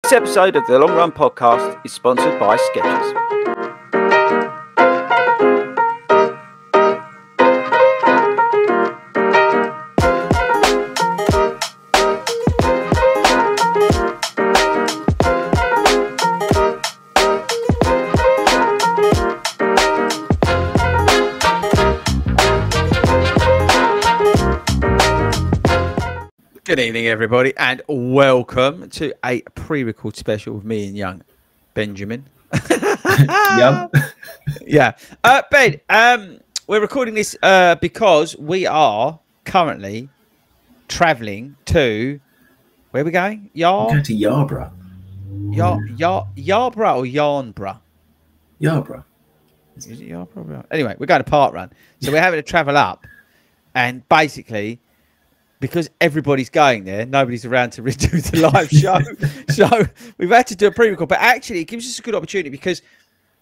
This episode of the Long Run Podcast is sponsored by Skechers. Good evening, everybody, and welcome to a pre-record special with me and young Benjamin. Young? Yeah. Ben, we're recording this because we are currently travelling to... Where are we going? We're going to Yarborough. Yarborough or Yarnborough? Yarborough. Is it Yarborough? Anyway, we're going to Parkrun. So we're having to travel up, and basically... because everybody's going there, nobody's around to redo the live show. So we've had to do a pre-record. But actually, it gives us a good opportunity because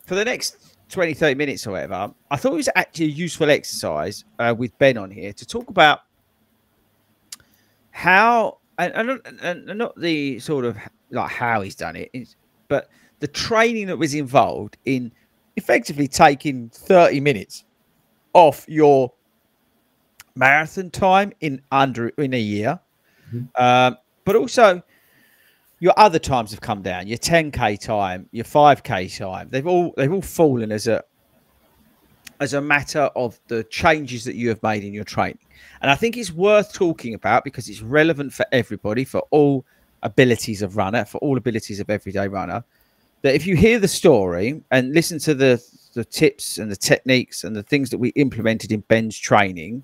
for the next 20, 30 minutes or whatever, I thought it was actually a useful exercise with Ben on here to talk about how, and not the sort of like how he's done it, but the training that was involved in effectively taking 30 minutes off your marathon time in a year, but also your other times have come down. Your 10k time, your 5k time, they've all fallen as a matter of the changes that you have made in your training. And I think it's worth talking about because it's relevant for everybody, for all abilities of runner, for all abilities of everyday runner. That if you hear the story and listen to the tips and the techniques and the things that we implemented in Ben's training,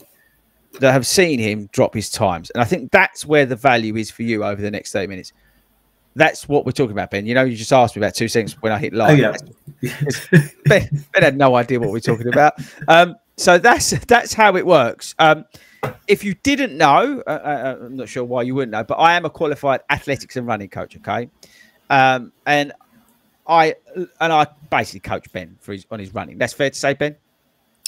that have seen him drop his times. And I think that's where the value is for you over the next 30 minutes. That's what we're talking about, Ben. You know, you just asked me about 2 seconds when I hit live. Oh, yeah. Ben had no idea what we're talking about. So that's how it works. If you didn't know, I'm not sure why you wouldn't know, but I am a qualified athletics and running coach, okay? And I basically coach Ben on his running. That's fair to say, Ben?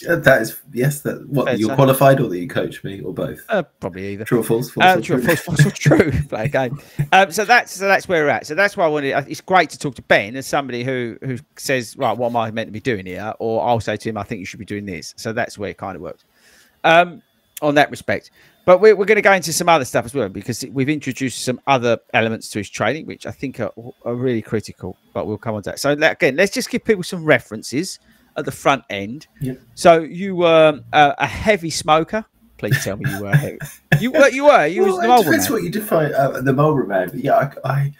That is, yes. That what you're qualified, or that you coach me, or both? Probably either. True or false? True or false or true. Play a game. So that's where we're at. So that's why I wanted. It's great to talk to Ben as somebody who says, right, what am I meant to be doing here? Or I'll say to him, I think you should be doing this. So that's where it kind of works. On that respect, but we're going to go into some other stuff as well because we've introduced some other elements to his training, which I think are really critical. But we'll come on to that. So again, let's just give people some references at the front end. Yep. So you were a heavy smoker. Please tell me you were heavy. You were. You was the Marlboro depends man. what you define the Marlboro man. But yeah, I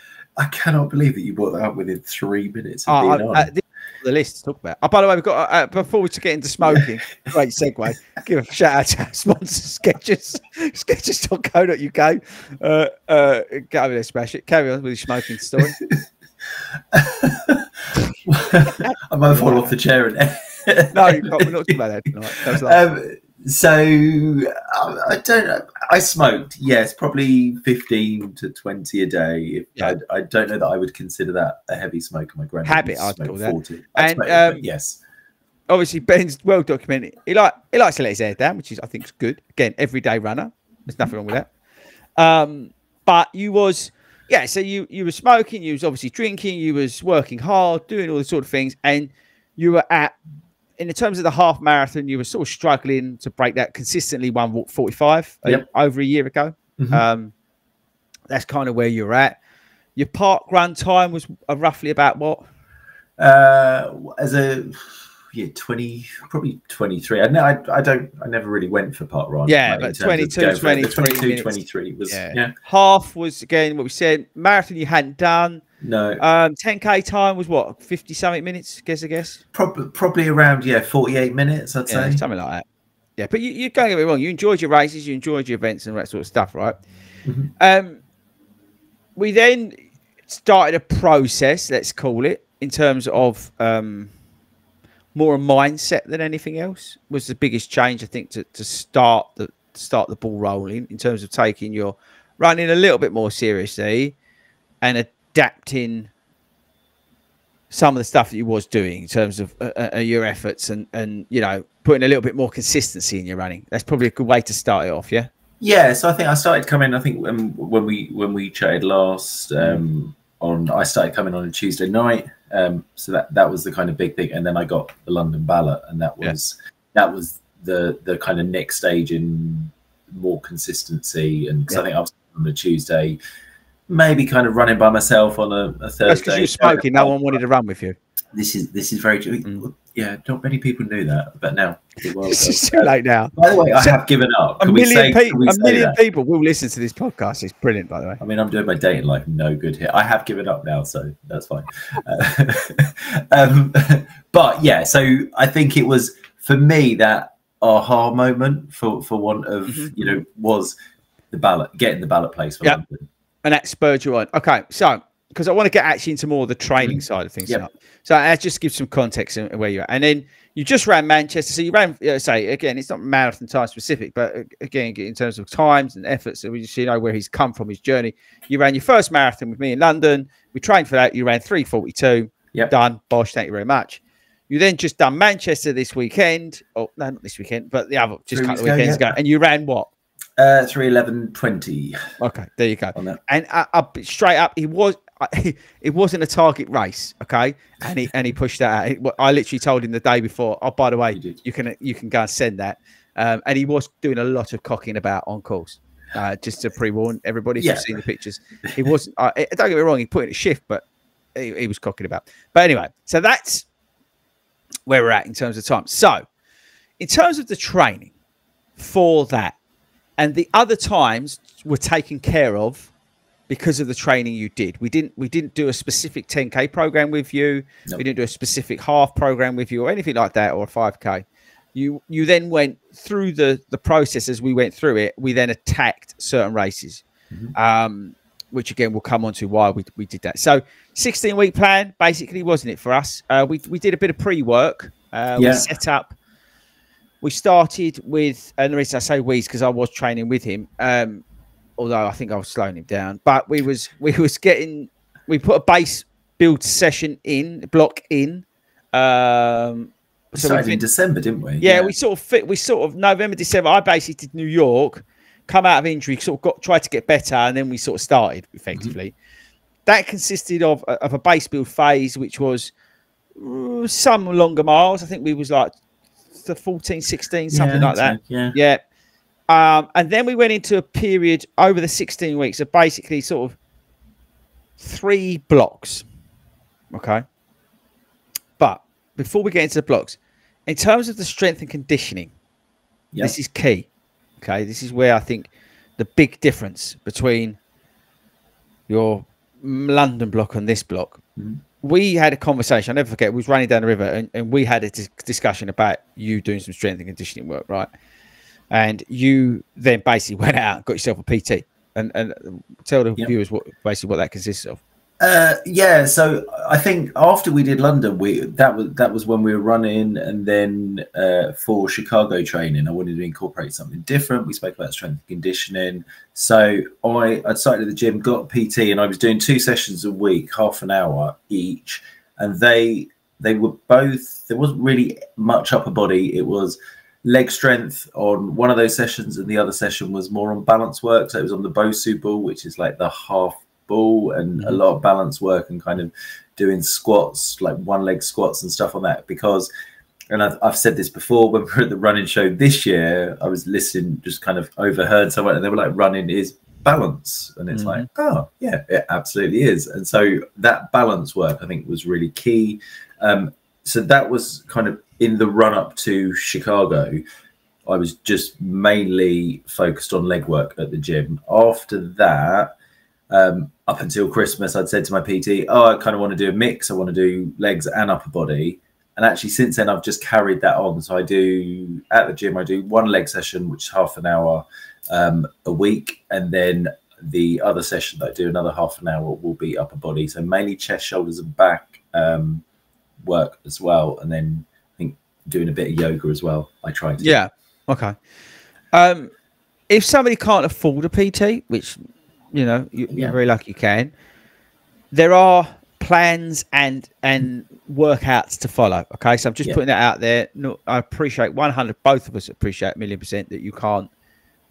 cannot believe that you brought that up within 3 minutes of being on. The list to talk about. Oh, by the way, we've got before we get into smoking. Great segue. Give a shout out to our sponsor, Skechers. Skechers.co.uk. Get over there, smash it. Carry on with your smoking story. I might fall off the chair. No, we're not talking about that tonight. So I don't know. I smoked, yes, probably 15 to 20 a day. Yeah. I don't know that I would consider that a heavy smoker. My granddad Habit, I'd call that. 40. And yes, obviously Ben's well documented. He likes to let his hair down, which is I think is good. Again, everyday runner. There's nothing wrong with that. But you was. Yeah, so you were smoking, you was obviously drinking, you was working hard, doing all the sort of things, and you were in the terms of the half marathon, you were sort of struggling to break that consistently 1:45 over a year ago. Mm-hmm. That's kind of where you're at. Your park run time was roughly about what? As a 20, probably 23. I never really went for park run. Yeah, but 22, 23 was half was again what we said. Marathon you hadn't done. No. 10k time was what, 50 something minutes? I guess. Probably around 48 minutes. I'd say something like that. Yeah, but you don't get me wrong. You enjoyed your races, you enjoyed your events and that sort of stuff, right? Mm-hmm. We then started a process, let's call it, in terms of more a mindset than anything else. Was the biggest change, I think, to start the ball rolling in terms of taking your running a little bit more seriously and adapting some of the stuff that you was doing in terms of your efforts and you know, putting a little bit more consistency in your running. That's probably a good way to start it off. Yeah. Yeah. So I think I started coming, I think when we chatted last, I started coming on a Tuesday night. So that was the kind of big thing. And then I got the London Ballot, and that was the kind of next stage in more consistency. And because I think I was on a Tuesday, maybe kind of running by myself on a Thursday. That's because you're smoking. No one wanted to run with you. This is very true. Yeah, not many people knew that, but now it's too late now. By the way, I have given up. A million people will listen to this podcast. It's brilliant, by the way. I mean, I'm doing my dating life no good here. I have given up now, so that's fine. But yeah, so I think it was for me that aha moment, for want of was the ballot, getting the ballot place for London, and that spurred you on. Okay, so because I want to get actually into more of the training side of things. So I just give some context in where you're at. And then you just ran Manchester. So you ran, say, again, it's not marathon time specific, but again, in terms of times and efforts, so we just where he's come from, his journey. You ran your first marathon with me in London. We trained for that. You ran 3:42. Done. Bosh, thank you very much. You then just done Manchester this weekend. Oh, no, not this weekend, but the other, just a couple of weekends ago. And you ran what? 3:11:20. Okay, there you go. And straight up, it wasn't a target race, okay, and he pushed that out. I literally told him the day before, oh, by the way, you can go and send that, and he was doing a lot of cocking about on course, just to pre-warn everybody if you've seen the pictures. He wasn't, don't get me wrong, he put in a shift, but he was cocking about. But anyway, so that's where we're at in terms of time. So in terms of the training for that, and the other times were taken care of because of the training you did. We didn't do a specific 10K program with you. No. We didn't do a specific half program with you or anything like that, or a 5K. You then went through the process as we went through it. We then attacked certain races, which again we'll come on to why we did that. So 16-week plan basically, wasn't it, for us? We did a bit of pre-work. We set up. We started with, and the reason I say we is because I was training with him. Although I think I was slowing him down, but we put a base build session block in. We started in December, didn't we? Yeah, we sort of November, December. I basically did New York, come out of injury, tried to get better, and then we sort of started effectively. That consisted of a base build phase, which was some longer miles. I think we was like the 14, 16, something like that. Yeah. And then we went into a period over the 16 weeks of basically sort of 3 blocks. Okay. But before we get into the blocks, in terms of the strength and conditioning, this is key. Okay. This is where I think the big difference between your London block and this block. We had a conversation. I'll never forget. We was running down the river and we had a discussion about you doing some strength and conditioning work, right? And you then basically went out and got yourself a PT, and tell the viewers what that consists of. So I think after we did London, that was when we were running, and then for Chicago training, I wanted to incorporate something different. We spoke about strength and conditioning, so I'd started at the gym, got a PT, and I was doing 2 sessions a week, half an hour each, and they were both. There wasn't really much upper body. It was leg strength on one of those sessions, and the other session was more on balance work. So it was on the Bosu ball, which is like the half ball, and a lot of balance work and kind of doing squats, like one leg squats and stuff on that. Because, and I've said this before, when we were at the running show this year, I was listening, just kind of overheard someone, and they were like, running is balance. And it's like, oh yeah, it absolutely is. And so that balance work, I think, was really key. So that was kind of in the run up to Chicago. I was just mainly focused on leg work at the gym. After that, up until Christmas, I'd said to my PT, I kind of want to do a mix. I want to do legs and upper body. And actually since then, I've just carried that on. So at the gym, I do 1 leg session, which is half an hour a week. And then the other session that I do, another half an hour, will be upper body. So mainly chest, shoulders and back work as well. And then I think doing a bit of yoga as well. I try to. Yeah. Okay. If somebody can't afford a PT, which, you're very lucky you can, there are plans and workouts to follow. Okay. So I'm just putting that out there. No, I appreciate both of us appreciate 1,000,000% that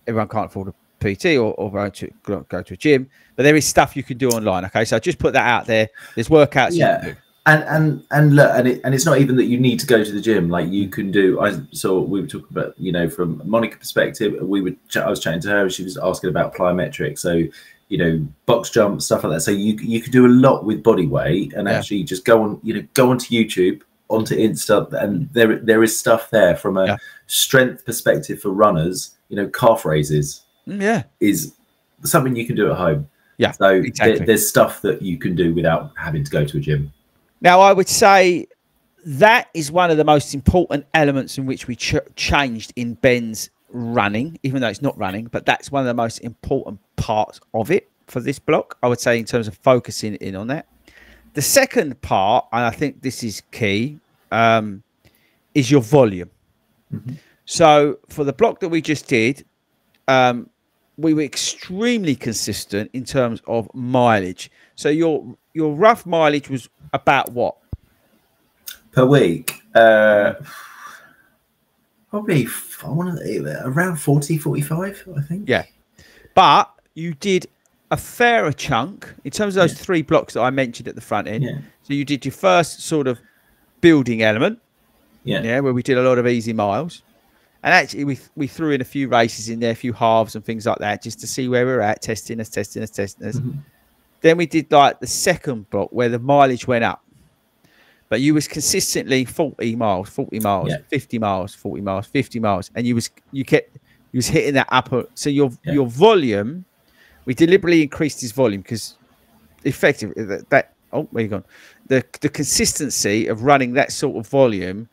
everyone can't afford a PT or go to a gym, but there is stuff you can do online. Okay, so just put that out there. There's workouts you can do. And look, and it's not even that you need to go to the gym. Like you can do. We were talking about, you know, from Monica perspective. I was chatting to her, and she was asking about plyometrics. So, you know, box jump, stuff like that. So you could do a lot with body weight, and actually just go onto YouTube, onto Insta, and there is stuff there from a strength perspective for runners. You know, calf raises. Is something you can do at home. Yeah. So exactly. there's stuff that you can do without having to go to a gym. Now, I would say that is one of the most important elements in which we changed in Ben's running, even though it's not running, but that's one of the most important parts of it for this block, I would say, in terms of focusing in on that. The second part, and I think this is key, is your volume. So for the block that we just did, we were extremely consistent in terms of mileage. So your rough mileage was about what per week? Probably around 40, 45, I think. Yeah, but you did a fairer chunk in terms of those 3 blocks that I mentioned at the front end. So you did your first sort of building element, where we did a lot of easy miles. And actually, we threw in a few races in there, a few halves and things like that, just to see where we're at, testing us. Then we did like the second block where the mileage went up. But you was consistently 40 miles, 50 miles, 40 miles, 50 miles. And you was hitting that upper. So your volume, we deliberately increased his volume because effectively where you gone? The consistency of running that sort of volume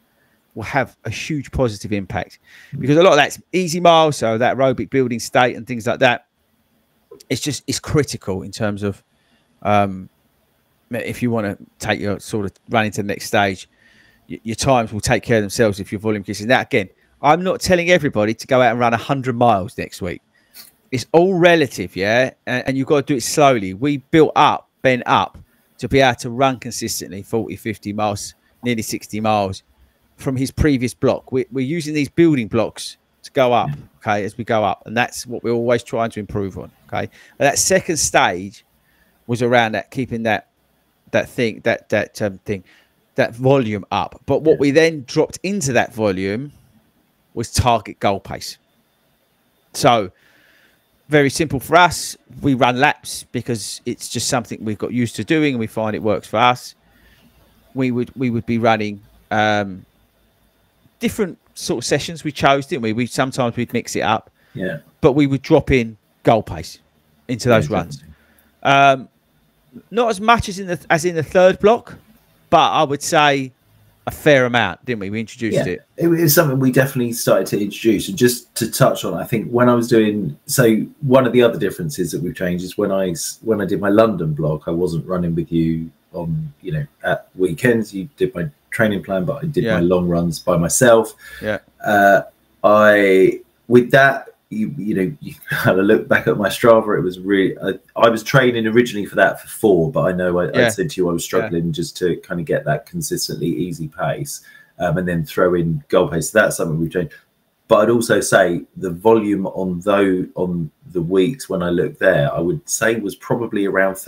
will have a huge positive impact, because a lot of that's easy miles, so that aerobic building state and things like that, it's critical in terms of if you want to take your sort of running to the next stage, your times will take care of themselves if your volume increases. Now, again, I'm not telling everybody to go out and run 100 miles next week. It's all relative, and you've got to do it slowly. We built Ben up to be able to run consistently 40, 50 miles, nearly 60 miles from his previous block. We're using these building blocks to go up, okay, as we go up, and that's what we're always trying to improve on, okay. And that second stage was around that, keeping that volume up. But what we then dropped into that volume was target goal pace. So very simple for us. We run laps because it's just something we've got used to doing, and we find it works for us. We would be running different sort of sessions we chose, didn't we? Sometimes we'd mix it up, but we would drop in goal pace into those runs. Not as much as in the third block, but I would say a fair amount, didn't we? We introduced it. It was something we definitely started to introduce. And just to touch on, I think when I was doing, so one of the other differences that we've changed is when I did my London block, I wasn't running with you on, at weekends. You did my training plan, but I did my long runs by myself. With that, you kind of look back at my Strava, it was really, I was training originally for that for 4, but I know I said to you I was struggling just to kind of get that consistently easy pace, and then throw in goal pace. So that's something we've changed. But I'd also say the volume on the weeks when I looked there, I would say was probably around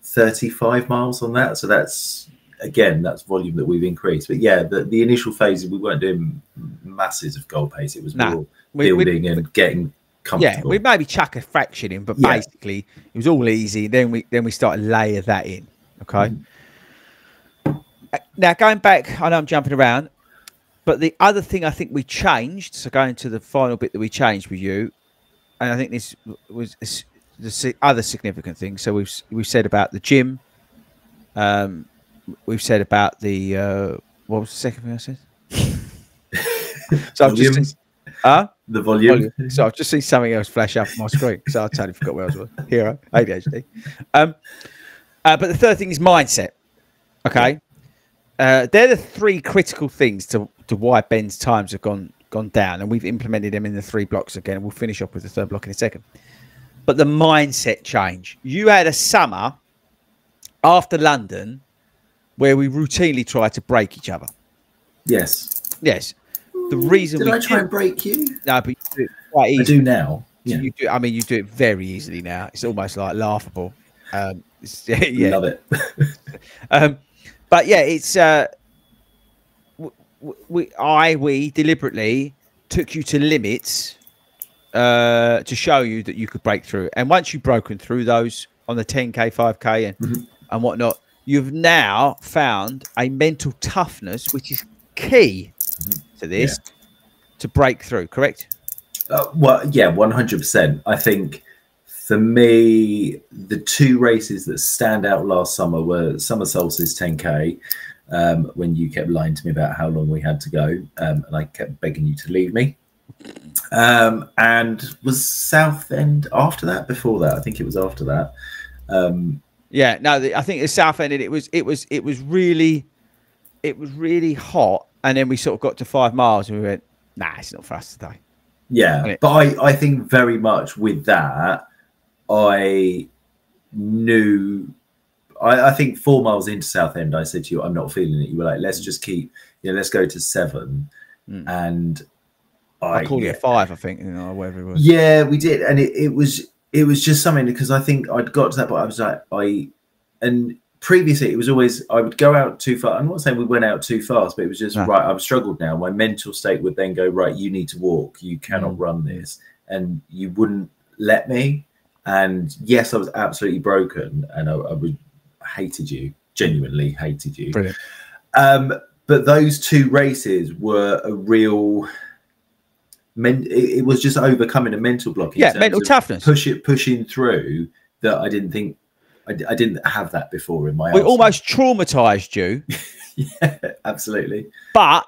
35 miles on that. So that's volume that we've increased. But the initial phases, we weren't doing masses of goal pace. It was more building and getting comfortable. We maybe chuck a fraction in, but basically it was all easy. Then we started to layer that in. Okay. Now going back, I know I'm jumping around, but the other thing I think we changed, so going to the final bit that we changed with you, and I think this was the other significant thing. So we've said about the gym. We've said about the what was the second thing I said? So I've just the volume. So I've just seen something else flash up on my screen. So I totally forgot where I was. Hero, ADHD. But the third thing is mindset. Okay, they're the 3 critical things to why Ben's times have gone down, and we've implemented them in the 3 blocks again. We'll finish off with the third block in a second. But the mindset change. You had a summer after London where we routinely tried to break each other. Yes. The reason did I try and break you? No, but you do it quite easy. I do now. Yeah. You do, I mean, you do it very easily now. It's almost like laughable. Yeah. Love it. But yeah, it's we deliberately took you to limits to show you that you could break through. And once you've broken through those on the 10K, 5K and whatnot, you've now found a mental toughness, which is key to this, to break through, correct? Well, yeah, 100%. I think for me, the two races that stand out last summer were Summer Solstice 10K, when you kept lying to me about how long we had to go, and I kept begging you to leave me. And was Southend after that? Before that? I think it was after that. Yeah, no, I think the Southend, it was really hot, and then we sort of got to 5 miles and we went, nah, it's not for us today. Yeah, but I think very much with that, I knew. I think 4 miles into Southend, I said to you, I'm not feeling it. You were like, let's just keep, let's go to 7. And I called it 5, I think, whatever it was. Yeah, we did. And it was just something, because I think I'd got to that point. I was like, and previously it was always, I would go out too far. I'm not saying we went out too fast, but it was just, right, I've struggled now. My mental state would then go, right, you need to walk. You cannot run this. And you wouldn't let me. And yes, I was absolutely broken. And I hated you, genuinely hated you. Brilliant. But those 2 races were a real, it was just overcoming a mental block. Yeah, mental toughness. Pushing through that. I didn't think, I didn't have that before in my We almost traumatized you. Yeah, absolutely. And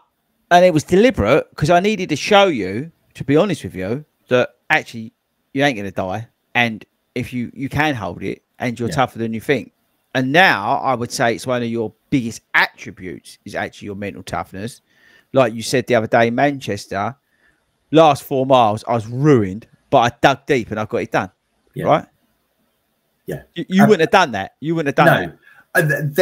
it was deliberate, because I needed to show you, to be honest with you, that actually you ain't going to die. And if you can hold it, and you're tougher than you think. And now I would say it's one of your biggest attributes is actually your mental toughness. Like you said the other day in Manchester, last 4 miles, I was ruined, but I dug deep and I got it done. Yeah. Right? Yeah. You wouldn't have done that. You wouldn't have done that.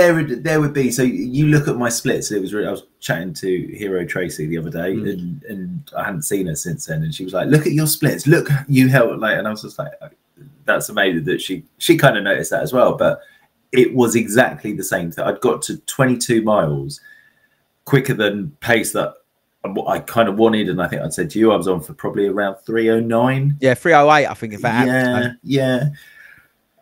There would be. So you look at my splits. It was really, I was chatting to Hero Tracy the other day, and I hadn't seen her since then. And she was like, "Look at your splits. Look, you held like." And I was just like, "That's amazing." That she kind of noticed that as well. But it was exactly the same thing. I'd got to 22 miles quicker than pace that I kind of wanted, and I think I'd said to you, I was on for probably around 3:09. Yeah, 3:08. I think if that. Yeah.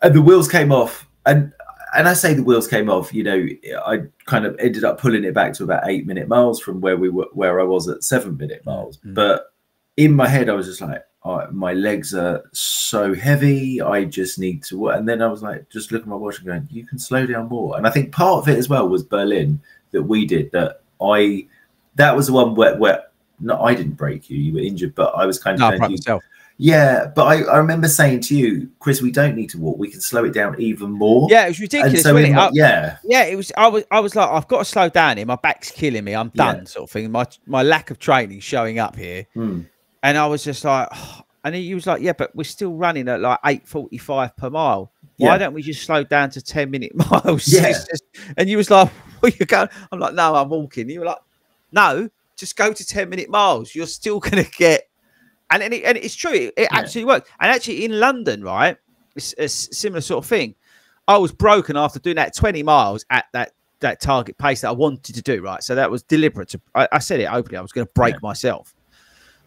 And the wheels came off, and I say the wheels came off. I kind of ended up pulling it back to about 8-minute miles from where I was at 7-minute miles. But in my head, I was just like, oh, my legs are so heavy. I just need to work. And then I was like, just looking at my watch and going, you can slow down more. And I think part of it as well was Berlin that we did. That was the one where no, I didn't break you. You were injured, but I was kind of myself. Yeah, but I remember saying to you, Chris, we don't need to walk. We can slow it down even more. Yeah, it was ridiculous. So wasn't it? Yeah, it was. I was like, I've got to slow down here. My back's killing me. I'm done, sort of thing. My lack of training showing up here, and I was just like, and he was like, yeah, but we're still running at like 8:45 per mile. Why don't we just slow down to 10-minute miles? Yeah. And you was like, where you going? I'm like, no, I'm walking. You were like, no, just go to 10-minute miles. You're still gonna get. And it's true. It actually worked. And actually in London, right, it's a similar sort of thing. I was broken after doing that 20 miles at that target pace that I wanted to do, right? So that was deliberate. I said it openly. I was going to break myself.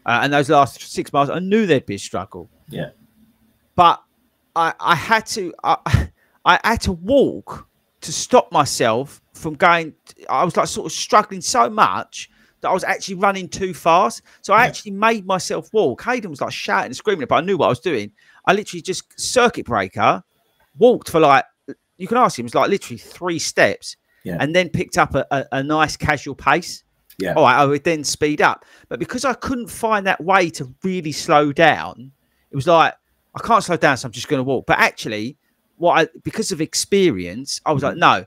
And those last 6 miles, I knew there'd be a struggle. Yeah. But I had to walk to stop myself from going. I was like sort of struggling so much that I was actually running too fast. So I actually made myself walk. Hayden was like shouting and screaming, but I knew what I was doing. I literally just circuit breaker, walked for like, you can ask him, it was like literally 3 steps, and then picked up a nice casual pace. Yeah. All right, I would then speed up. But because I couldn't find that way to really slow down, it was like, I can't slow down, so I'm just going to walk. But actually, because of experience, I was like, no,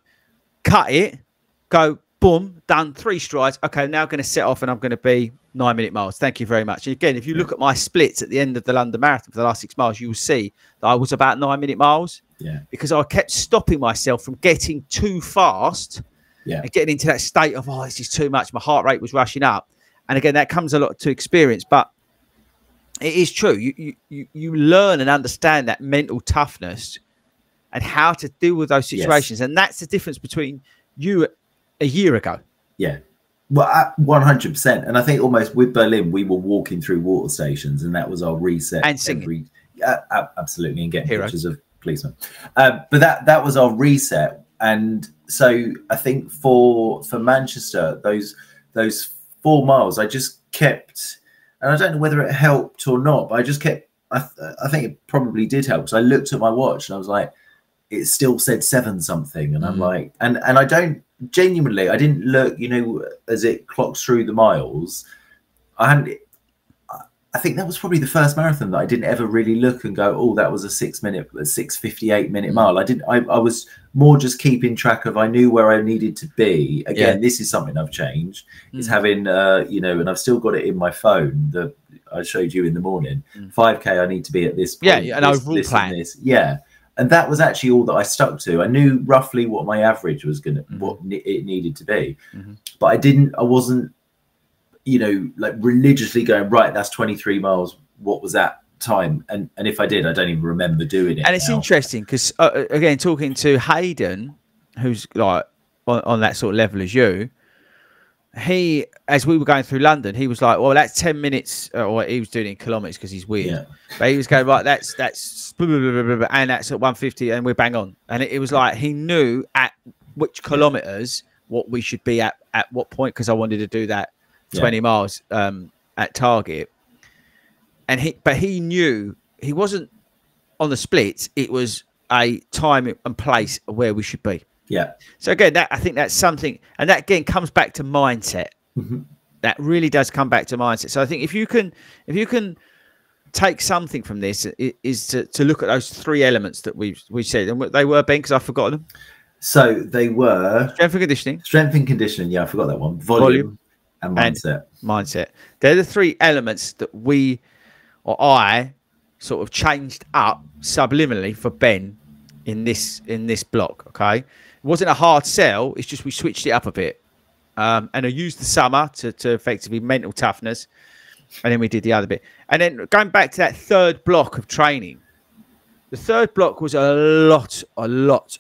cut it, go, boom, done, 3 strides. Okay, now I'm going to set off and I'm going to be 9-minute miles. Thank you very much. And again, if you look at my splits at the end of the London Marathon for the last 6 miles, you will see that I was about 9-minute miles. Yeah. Because I kept stopping myself from getting too fast and getting into that state of, oh, this is too much. My heart rate was rushing up. And again, that comes a lot to experience. But it is true. You learn and understand that mental toughness and how to deal with those situations. Yes. And that's the difference between you a year ago. Yeah. Well, 100%. And I think almost with Berlin, we were walking through water stations, and that was our reset. And singing. Absolutely. And getting pictures of policemen. But that was our reset. And so I think for Manchester, those 4 miles, I just kept, and I don't know whether it helped or not, but I just kept, I think it probably did help. So I looked at my watch and I was like, it still said 7 something. And I'm like, and I don't, genuinely, I didn't look, you know, as it clocks through the miles. I think that was probably the first marathon that I didn't ever really look and go, oh, that was a 6:58 mile. I was more just keeping track of, I knew where I needed to be. Again, this is something I've changed, is having, you know, and I've still got it in my phone that I showed you in the morning. 5K, I need to be at this point. Yeah, an overall plan. Yeah. And that was actually all that I stuck to. I knew roughly what my average was what it needed to be. But I wasn't, you know, like religiously going, right, that's 23 miles. What was that time? And if I did, I don't even remember doing it. And it's interesting because, again, talking to Hayden, who's like on that sort of level as you, he, as we were going through London, he was like, well, that's 10 minutes, or he was doing it in kilometers because he's weird. Yeah. But he was going, right, that's blah, blah, blah, blah, blah, and that's at 150 and we're bang on. And it was like, he knew at which kilometers what we should be at what point, because I wanted to do that 20 miles at target. And he knew he wasn't on the splits. It was a time and place where we should be. Yeah. So again, I think that's something, and that again comes back to mindset. That really does come back to mindset. So I think if you can take something from this, is to look at those 3 elements that we said, and what they were, Ben, because I forgot them. So they were strength and conditioning. Strength and conditioning. Yeah, I forgot that one. Volume and mindset. Mindset. They're the 3 elements that I sort of changed up subliminally for Ben in this block. Okay, it wasn't a hard sell. It's just we switched it up a bit, and I used the summer to effectively mental toughness, and then we did the other bit. And then going back to that 3rd block of training, the 3rd block was a lot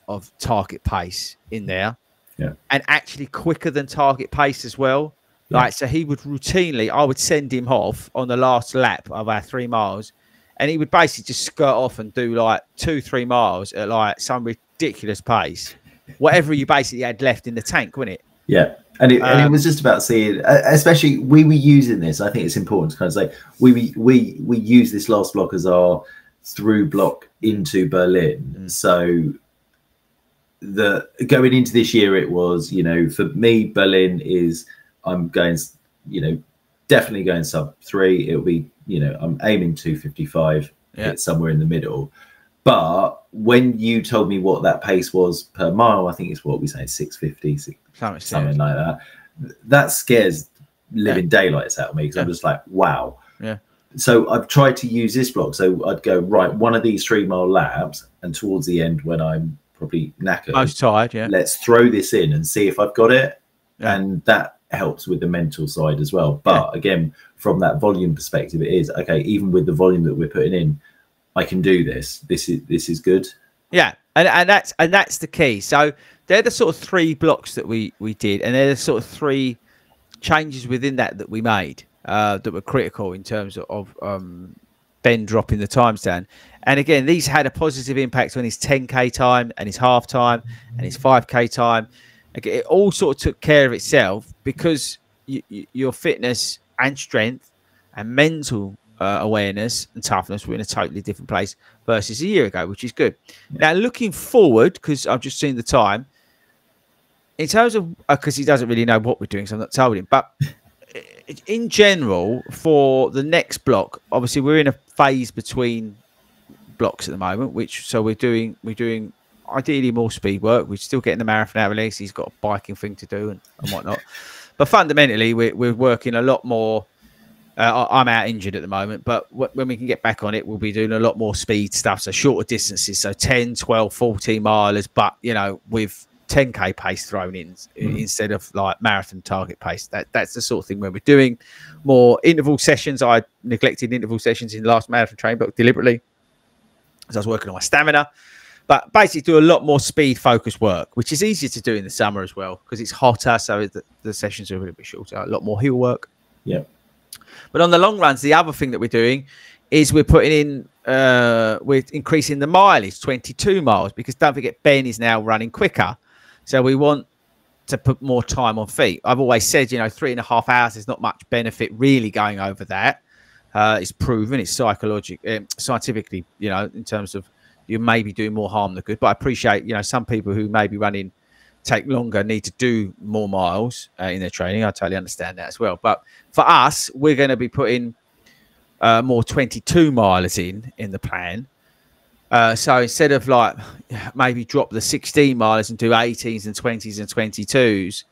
of target pace in there, and actually quicker than target pace as well. Like, so he would routinely, I would send him off on the last lap of our 3 miles, and he would basically just skirt off and do like 2-3 miles at like some ridiculous pace, whatever you basically had left in the tank, wasn't it? Yeah. And it was just about seeing, especially we were using this. I think it's important to kind of say we use this last block as our through block into Berlin. So going into this year, it was, you know, for me, Berlin is, I'm going, you know, definitely going sub 3. It'll be, you know, I'm aiming 255. It's somewhere in the middle. But when you told me what that pace was per mile, I think it's what we say, 650, something like that. That scares living daylights out of me, because I'm just like, wow. Yeah. So I've tried to use this block. So I'd go, right, one of these 3 mile laps, and towards the end when I'm probably knackered, most tired, let's throw this in and see if I've got it. And that helps with the mental side as well. But again, from that volume perspective, it is okay. Even with the volume that we're putting in, I can do this. This is good. Yeah, and that's the key. So they're the sort of 3 blocks that we did, and they're the sort of 3 changes within that we made that were critical in terms of Ben dropping the times down. And again, these had a positive impact on his 10K time and his half time and his 5K time. It all sort of took care of itself, because your fitness and strength and mental awareness and toughness were in a totally different place versus a year ago, which is good. Now, looking forward, because I've just seen the time, in terms of, because he doesn't really know what we're doing, so I'm not told him, but in general, for the next block, obviously we're in a phase between blocks at the moment, so we're doing ideally more speed work. We're still getting the marathon out release. He's got a biking thing to do and whatnot. But fundamentally, we're working a lot more. I'm out injured at the moment, but when we can get back on it, we'll be doing a lot more speed stuff. So shorter distances, so 10, 12, 14 milers, but, you know, with 10K pace thrown in instead of like marathon target pace. That's the sort of thing where we're doing more interval sessions. I neglected interval sessions in the last marathon training book deliberately as I was working on my stamina. But basically do a lot more speed focused work, which is easier to do in the summer as well because it's hotter, so the sessions are a little bit shorter. A lot more hill work. Yeah. But on the long runs, the other thing that we're doing is we're putting in, we're increasing the mileage, 22 miles, because don't forget Ben is now running quicker. So we want to put more time on feet. I've always said, 3.5 hours is not much benefit really going over that. It's proven, it's scientifically, in terms of you may be doing more harm than good. But I appreciate, some people who may be running take longer need to do more miles in their training. I totally understand that as well. But for us, we're going to be putting more 22 milers in the plan. So instead of like maybe drop the 16 milers and do 18s and 20s and 22s,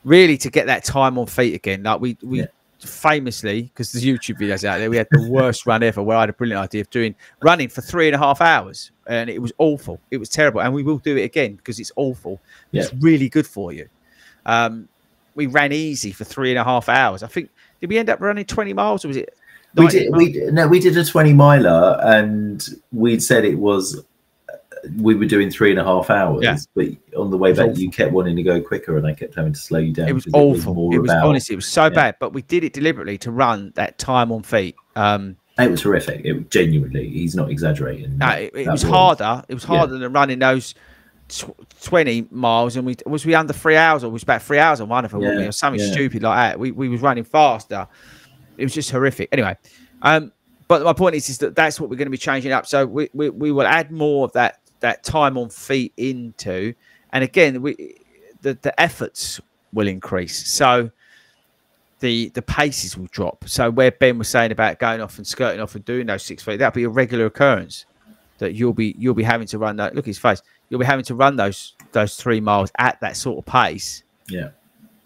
really to get that time on feet again. Like we famously, because there's YouTube videos out there, we had the worst run ever where I had a brilliant idea of running for 3.5 hours, and it was awful. It was terrible, and we will do it again because it's awful. Yeah. It's really good for you. We ran easy for 3.5 hours. I think, did we end up running 20 miles or was it? We did a 20 miler, and we'd said we were doing 3.5 hours, but on the way back awful. You kept wanting to go quicker, and I kept having to slow you down. It was awful. It was honestly, it was so bad, but we did it deliberately to run that time on feet. It was horrific. It genuinely, he's not exaggerating. No, it was harder. It was harder than running those 20 miles, and we under 3 hours, or was about 3 hours on one of them, or something stupid like that. We was running faster. It was just horrific. Anyway, but my point is that's what we're going to be changing up. So we will add more of that time on feet into, and again, the efforts will increase. So the paces will drop. So where Ben was saying about going off and skirting off and doing those 6 feet, that'll be a regular occurrence that you'll be having to run that. Look at his face. You'll be having to run those 3 miles at that sort of pace. Yeah.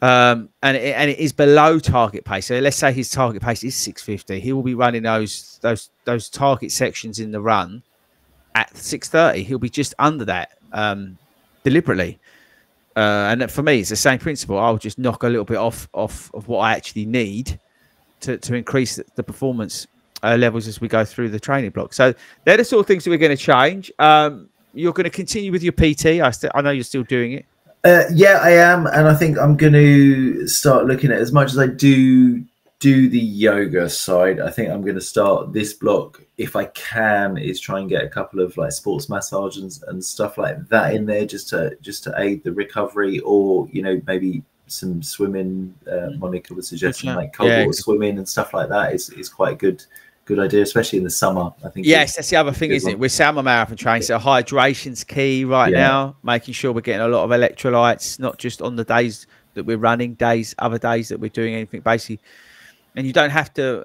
And it is below target pace. So let's say his target pace is 6:50. He will be running those target sections in the run at 6:30. He'll be just under that deliberately. And for me, it's the same principle. I'll just knock a little bit off of what I actually need to increase the performance levels as we go through the training block. So they're the sort of things that we're going to change. You're going to continue with your PT. I know you're still doing it. Yeah, I am, and I think I'm going to start looking at, as much as I do the yoga side, I think I'm going to start this block, if I can, is try and get a couple of like sports massage and stuff like that in there, just to aid the recovery, or maybe some swimming. Monica was suggesting like cold water swimming and stuff like that is quite a good idea, especially in the summer. I think. Yes, that's the other thing, isn't it? We're summer marathon training, so hydration's key right now. Making sure we're getting a lot of electrolytes, not just on the days that we're running, other days that we're doing anything basically. And you don't have to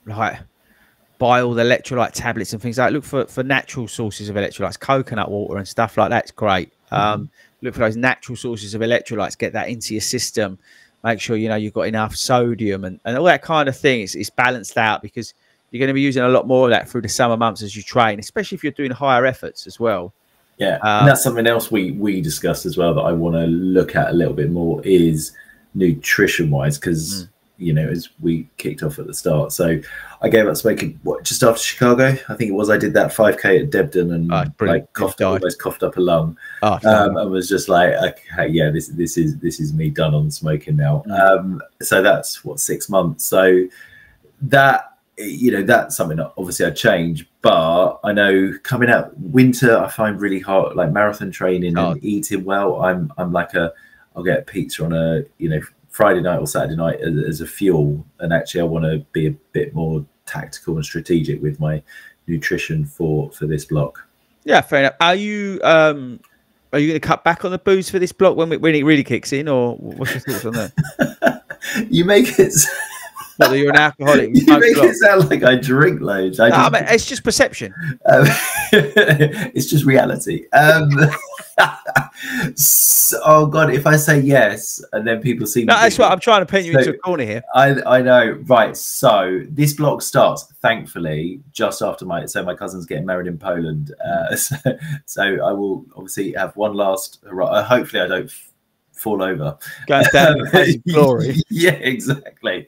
like buy all the electrolyte tablets and things like that. Look for natural sources of electrolytes, coconut water and stuff like that's great. Look for those natural sources of electrolytes, get that into your system. Make sure you've got enough sodium and all that kind of thing. It's balanced out, because you're going to be using a lot more of that through the summer months as you train, especially if you're doing higher efforts as well. Yeah, and that's something else we discussed as well that I want to look at a little bit more, is nutrition-wise, because as we kicked off at the start. So I gave up smoking just after Chicago, I think it was. I did that 5K at Debden and almost coughed up a lung. I was just like, okay, yeah, this is me done on smoking now. So that's 6 months. So that, that's something that obviously I change, but I know coming out winter, I find really hard, like marathon training and eating well. I'm like I'll get a pizza on a, Friday night or Saturday night as a fuel. And actually I want to be a bit more tactical and strategic with my nutrition for this block. Yeah, fair enough. Are you going to cut back on the booze for this block when it really kicks in, or what's your thoughts on that? You make it... What, that you're an alcoholic? You make it sound like I drink loads. I mean, it's just perception. It's just reality. Oh God, if I say yes and then people see me, no, that's what I'm trying to paint you into a corner here. I know, right? So this block starts, thankfully, just after my cousin's getting married in Poland. So I will obviously have one last. Hopefully, I don't fall over. Going down in glory. Yeah, exactly.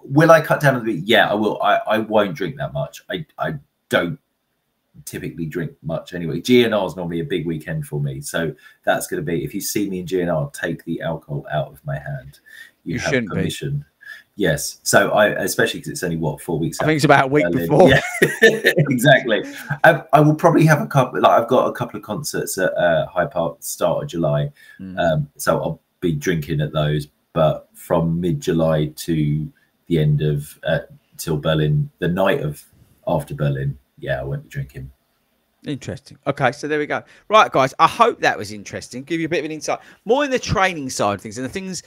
Will I cut down a bit? Yeah, I will. I won't drink that much. I don't typically drink much anyway. GNR is normally a big weekend for me, so that's going to be, if you see me in GNR, take the alcohol out of my hand. You have permission. Be. Yes. So especially because it's only 4 weeks. I think it's about a week before. Yeah, exactly. I will probably have a couple. Like I've got a couple of concerts at Hyde Park start of July, so I'll be drinking at those. But from mid-July to the end of till Berlin, the night of after Berlin, yeah, I won't be drinking. Interesting. Okay, so there we go. Right, guys, I hope that was interesting. Give you a bit of an insight, more in the training side of things and the things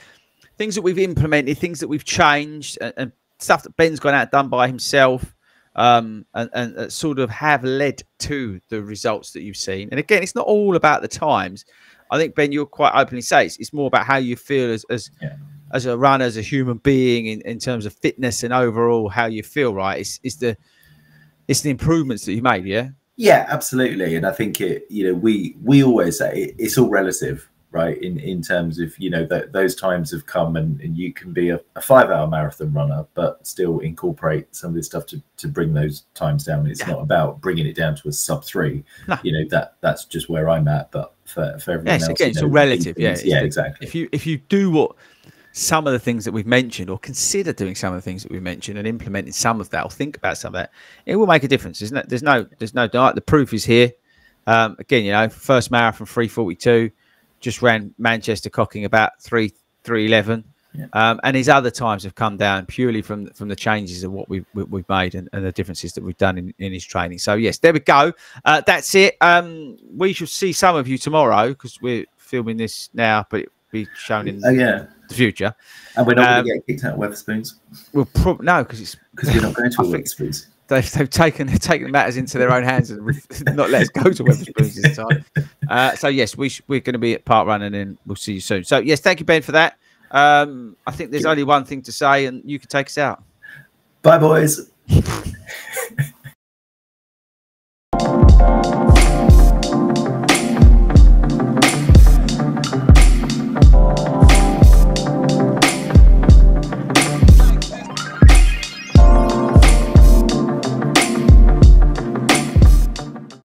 that we've implemented, things that we've changed, and stuff that Ben's gone out and done by himself, and sort of have led to the results that you've seen. And again, it's not all about the times. I think, Ben, you'll quite openly say it's more about how you feel as a runner, as a human being, in terms of fitness and overall how you feel. Right? It's the improvements that you made. Yeah. Yeah, absolutely. And I think we always say it's all relative, right? In terms of, those times have come, and you can be a 5-hour marathon runner, but still incorporate some of this stuff to bring those times down. It's not about bringing it down to a sub-3. No. That's just where I'm at. But for everyone else, again, it's all relative. Yeah, exactly. If you do what some of the things that we've mentioned, or consider doing some of the things that we've mentioned and implementing some of that, or think about some of that, it will make a difference, isn't it? There's no doubt. The proof is here. Again, first marathon 3:42, just ran Manchester clocking about 3:11, and his other times have come down purely from the changes of what we've made and the differences that we've done in his training. So yes, there we go. That's it. We shall see some of you tomorrow, because we're filming this now, but it'll be shown in the future. And we're not going to get kicked out of Wetherspoons. Well, no, because you're not going to Wetherspoons. They've taken matters into their own hands and not let us go to Wetherspoons this time. So yes, we're going to be at Park Run, and then we'll see you soon. So yes, thank you, Ben, for that. I think there's only one thing to say, and you can take us out. Bye, boys.